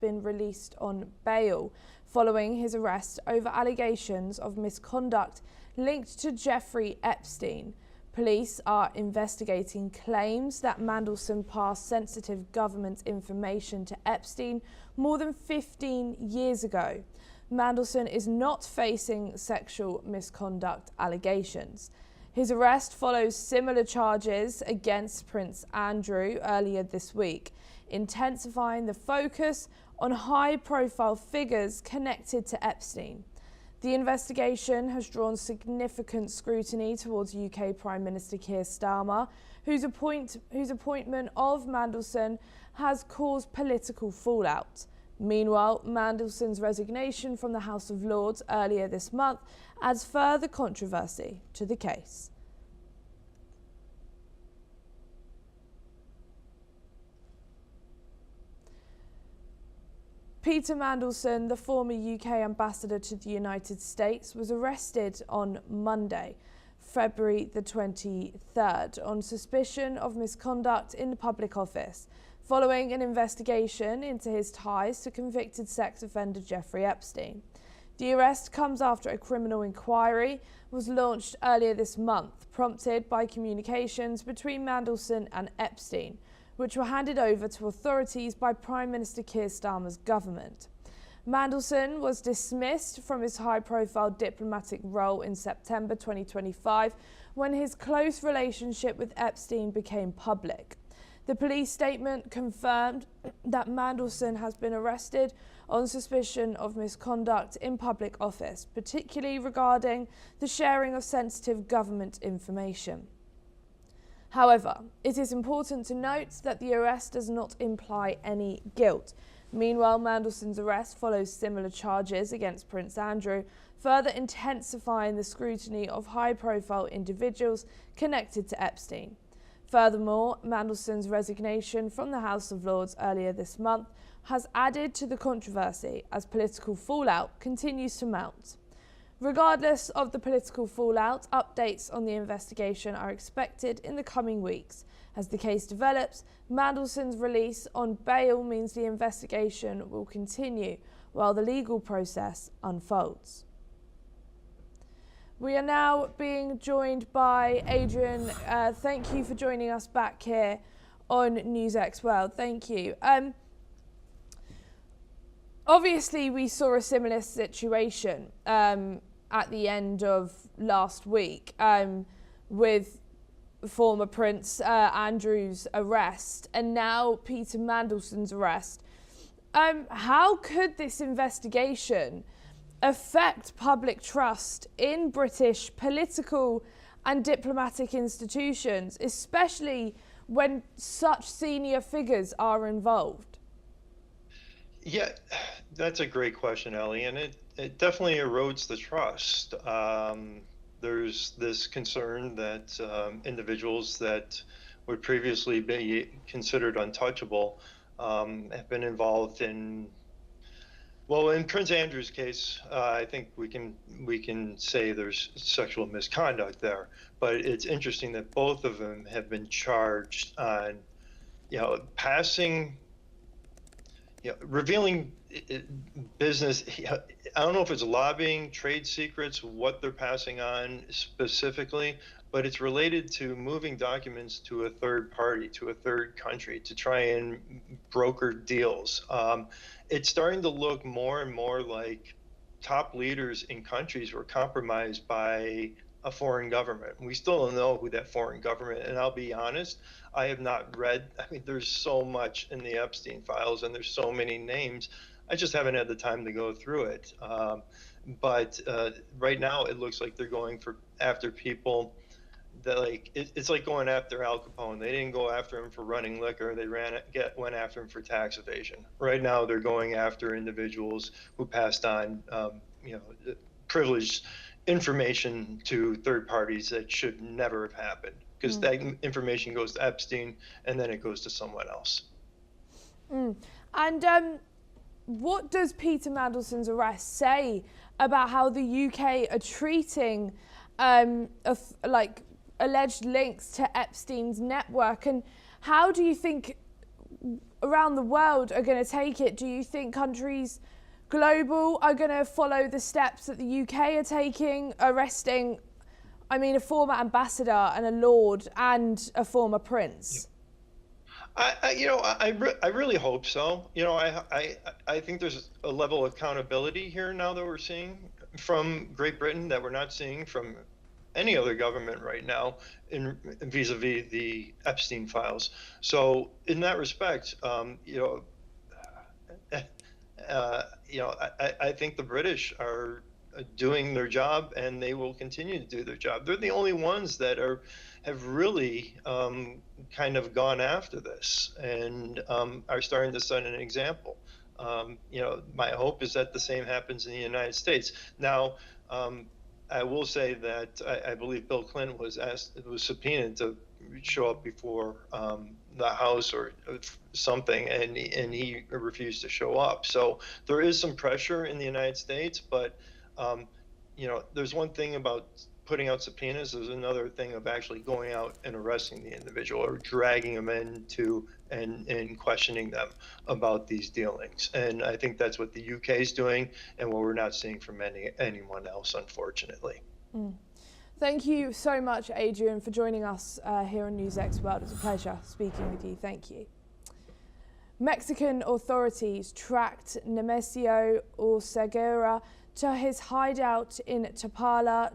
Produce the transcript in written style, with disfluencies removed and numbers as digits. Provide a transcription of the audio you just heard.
been released on bail following his arrest over allegations of misconduct linked to Jeffrey Epstein. Police are investigating claims that Mandelson passed sensitive government information to Epstein more than 15 years ago. Mandelson is not facing sexual misconduct allegations. His arrest follows similar charges against Prince Andrew earlier this week, intensifying the focus on high-profile figures connected to Epstein. The investigation has drawn significant scrutiny towards UK Prime Minister Keir Starmer, whose appointment of Mandelson has caused political fallout. Meanwhile, Mandelson's resignation from the House of Lords earlier this month adds further controversy to the case. Peter Mandelson, the former UK ambassador to the United States, was arrested on Monday, February the 23rd, on suspicion of misconduct in the public office, following an investigation into his ties to convicted sex offender Jeffrey Epstein. The arrest comes after a criminal inquiry was launched earlier this month, prompted by communications between Mandelson and Epstein, which were handed over to authorities by Prime Minister Keir Starmer's government. Mandelson was dismissed from his high-profile diplomatic role in September 2025 when his close relationship with Epstein became public. The police statement confirmed that Mandelson has been arrested on suspicion of misconduct in public office, particularly regarding the sharing of sensitive government information. However, it is important to note that the arrest does not imply any guilt. Meanwhile, Mandelson's arrest follows similar charges against Prince Andrew, further intensifying the scrutiny of high-profile individuals connected to Epstein. Furthermore, Mandelson's resignation from the House of Lords earlier this month has added to the controversy as political fallout continues to mount. Regardless of the political fallout, updates on the investigation are expected in the coming weeks. As the case develops, Mandelson's release on bail means the investigation will continue while the legal process unfolds. We are now being joined by Adrian. Thank you for joining us back here on NewsX World. Thank you. Obviously, we saw a similar situation at the end of last week with former Prince Andrew's arrest and now Peter Mandelson's arrest. How could this investigation affect public trust in British political and diplomatic institutions, especially when such senior figures are involved? Yeah, that's a great question, Ellie, and it definitely erodes the trust. There's this concern that individuals that would previously be considered untouchable have been involved in, well, in Prince Andrew's case, I think we can say there's sexual misconduct there, but it's interesting that both of them have been charged on, passing, revealing business. I don't know if it's lobbying, trade secrets, what they're passing on specifically, but it's related to moving documents to a third party, to a third country, to try and broker deals. It's starting to look more and more like top leaders in countries were compromised by a foreign government. We still don't know who that foreign government, and I'll be honest, I have not read, there's so much in the Epstein files and there's so many names. I just haven't had the time to go through it. But right now it looks like they're going after people that it's like going after Al Capone. They didn't go after him for running liquor. They went after him for tax evasion. Right now they're going after individuals who passed on, privileged information to third parties that should never have happened, because that information goes to Epstein and then it goes to someone else. And what does Peter Mandelson's arrest say about how the UK are treating alleged links to Epstein's network, and how do you think around the world are going to take it? Do you think countries global are going to follow the steps that the UK are taking, arresting, I mean, a former ambassador and a lord and a former prince? I really hope so. I think there's a level of accountability here now that we're seeing from Great Britain that we're not seeing from any other government right now in vis-a-vis the Epstein files. So in that respect, I think the British are doing their job, and they will continue to do their job. They're the only ones that have really kind of gone after this and are starting to set an example. My hope is that the same happens in the United States. Now, I will say that I believe Bill Clinton was subpoenaed to show up before the House or something, and he refused to show up. So there is some pressure in the United States, but there's one thing about putting out subpoenas. There's another thing of actually going out and arresting the individual or dragging them into and questioning them about these dealings. And I think that's what the UK is doing, and what we're not seeing from anyone else, unfortunately. Thank you so much, Adrian, for joining us here on NewsX World. It's a pleasure speaking with you. Thank you. Mexican authorities tracked Nemesio Oseguera to his hideout in Chapala